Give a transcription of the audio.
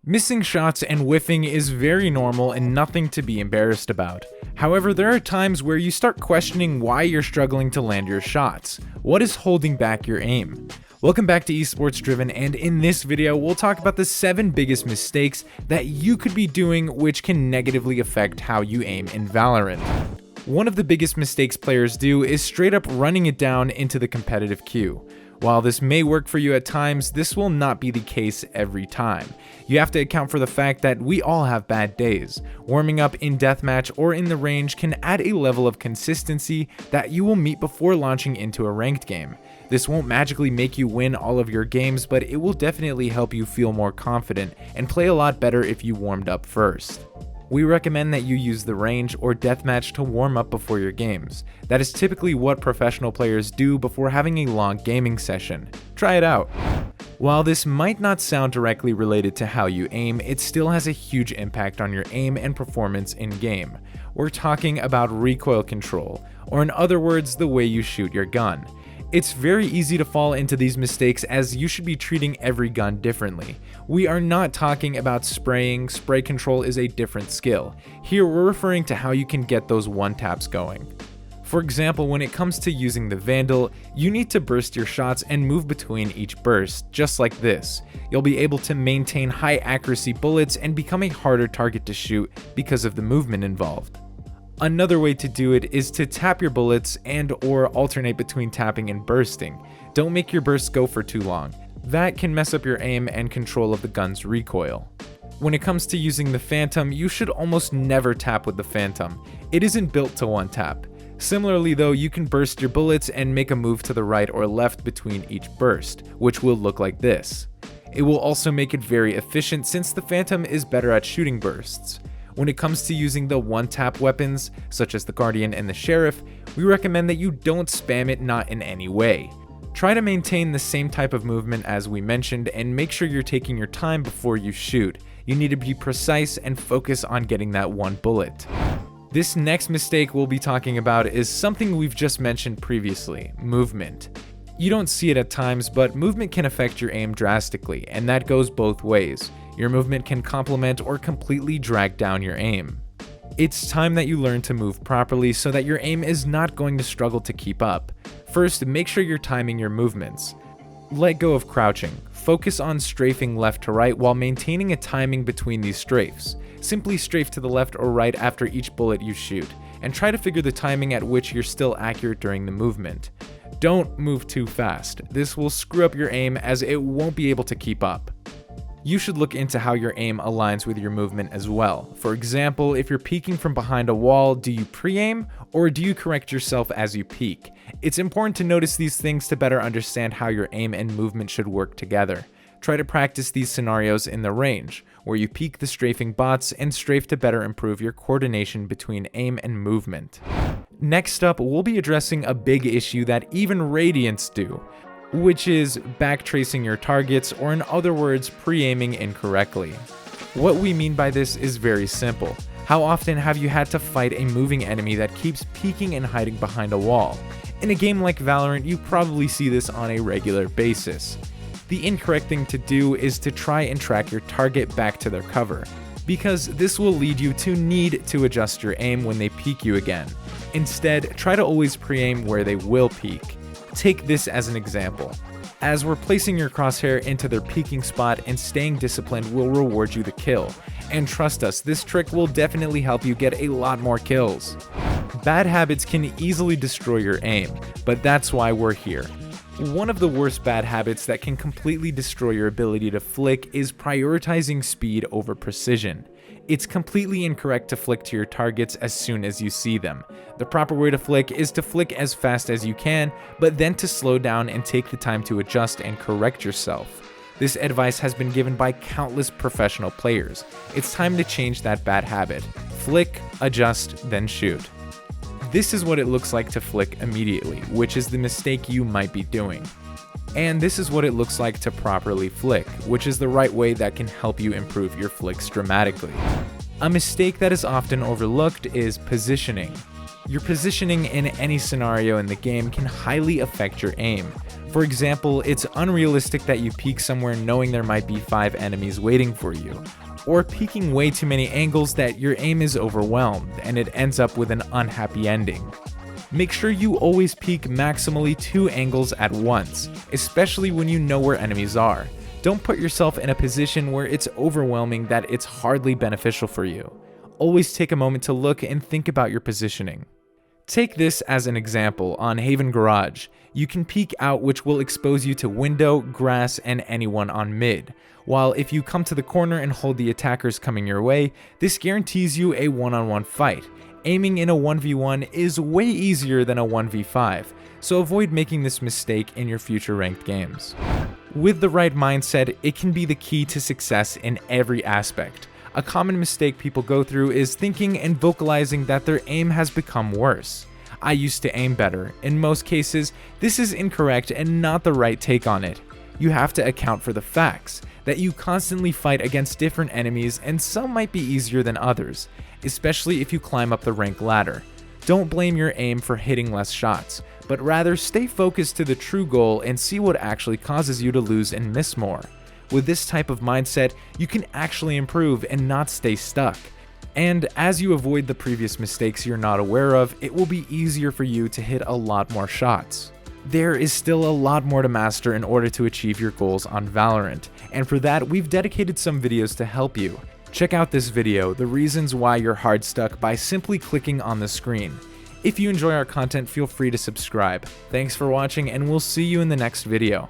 Missing shots and whiffing is very normal and nothing to be embarrassed about. However, there are times where you start questioning why you're struggling to land your shots. What is holding back your aim? Welcome back to Esports Driven, and in this video we'll talk about the 7 biggest mistakes that you could be doing which can negatively affect how you aim in Valorant. One of the biggest mistakes players do is straight up running it down into the competitive queue. While this may work for you at times, this will not be the case every time. You have to account for the fact that we all have bad days. Warming up in deathmatch or in the range can add a level of consistency that you will meet before launching into a ranked game. This won't magically make you win all of your games, but it will definitely help you feel more confident and play a lot better if you warmed up first. We recommend that you use the range or deathmatch to warm up before your games. That is typically what professional players do before having a long gaming session. Try it out. While this might not sound directly related to how you aim, it still has a huge impact on your aim and performance in game. We're talking about recoil control, or in other words, the way you shoot your gun. It's very easy to fall into these mistakes as you should be treating every gun differently. We are not talking about spraying. Spray control is a different skill. Here we're referring to how you can get those one-taps going. For example, when it comes to using the Vandal, you need to burst your shots and move between each burst, just like this. You'll be able to maintain high accuracy bullets and become a harder target to shoot because of the movement involved. Another way to do it is to tap your bullets and/or alternate between tapping and bursting. Don't make your bursts go for too long. That can mess up your aim and control of the gun's recoil. When it comes to using the Phantom, you should almost never tap with the Phantom. It isn't built to one tap. Similarly though, you can burst your bullets and make a move to the right or left between each burst, which will look like this. It will also make it very efficient since the Phantom is better at shooting bursts. When it comes to using the one-tap weapons, such as the Guardian and the Sheriff, we recommend that you don't spam it, not in any way. Try to maintain the same type of movement as we mentioned and make sure you're taking your time before you shoot. You need to be precise and focus on getting that one bullet. This next mistake we'll be talking about is something we've just mentioned previously: movement. You don't see it at times, but movement can affect your aim drastically, and that goes both ways. Your movement can complement or completely drag down your aim. It's time that you learn to move properly so that your aim is not going to struggle to keep up. First, make sure you're timing your movements. Let go of crouching. Focus on strafing left to right while maintaining a timing between these strafes. Simply strafe to the left or right after each bullet you shoot, and try to figure the timing at which you're still accurate during the movement. Don't move too fast. This will screw up your aim as it won't be able to keep up. You should look into how your aim aligns with your movement as well. For example, if you're peeking from behind a wall, do you pre-aim or do you correct yourself as you peek? It's important to notice these things to better understand how your aim and movement should work together. Try to practice these scenarios in the range, where you peek the strafing bots and strafe to better improve your coordination between aim and movement. Next up, we'll be addressing a big issue that even Radiants do, which is backtracing your targets, or in other words, pre-aiming incorrectly. What we mean by this is very simple. How often have you had to fight a moving enemy that keeps peeking and hiding behind a wall? In a game like Valorant, you probably see this on a regular basis. The incorrect thing to do is to try and track your target back to their cover, because this will lead you to need to adjust your aim when they peek you again. Instead, try to always pre-aim where they will peek. Take this as an example. As we're placing your crosshair into their peeking spot, and staying disciplined will reward you the kill. And trust us, this trick will definitely help you get a lot more kills. Bad habits can easily destroy your aim, but that's why we're here. One of the worst bad habits that can completely destroy your ability to flick is prioritizing speed over precision. It's completely incorrect to flick to your targets as soon as you see them. The proper way to flick is to flick as fast as you can, but then to slow down and take the time to adjust and correct yourself. This advice has been given by countless professional players. It's time to change that bad habit. Flick, adjust, then shoot. This is what it looks like to flick immediately, which is the mistake you might be doing. And this is what it looks like to properly flick, which is the right way that can help you improve your flicks dramatically. A mistake that is often overlooked is positioning. Your positioning in any scenario in the game can highly affect your aim. For example, it's unrealistic that you peek somewhere knowing there might be 5 enemies waiting for you, or peeking way too many angles that your aim is overwhelmed and it ends up with an unhappy ending. Make sure you always peek maximally 2 angles at once, especially when you know where enemies are. Don't put yourself in a position where it's overwhelming that it's hardly beneficial for you. Always take a moment to look and think about your positioning. Take this as an example on Haven Garage. You can peek out, which will expose you to window, grass, and anyone on mid. While if you come to the corner and hold the attackers coming your way, this guarantees you a one-on-one fight. Aiming in a 1v1 is way easier than a 1v5, so avoid making this mistake in your future ranked games. With the right mindset, it can be the key to success in every aspect. A common mistake people go through is thinking and vocalizing that their aim has become worse. I used to aim better. In most cases, this is incorrect and not the right take on it. You have to account for the facts, that you constantly fight against different enemies and some might be easier than others, especially if you climb up the rank ladder. Don't blame your aim for hitting less shots, but rather stay focused to the true goal and see what actually causes you to lose and miss more. With this type of mindset, you can actually improve and not stay stuck. And as you avoid the previous mistakes you're not aware of, it will be easier for you to hit a lot more shots. There is still a lot more to master in order to achieve your goals on Valorant, and for that we've dedicated some videos to help you. Check out this video, The Reasons Why You're Hard Stuck, by simply clicking on the screen. If you enjoy our content, feel free to subscribe. Thanks for watching, and we'll see you in the next video.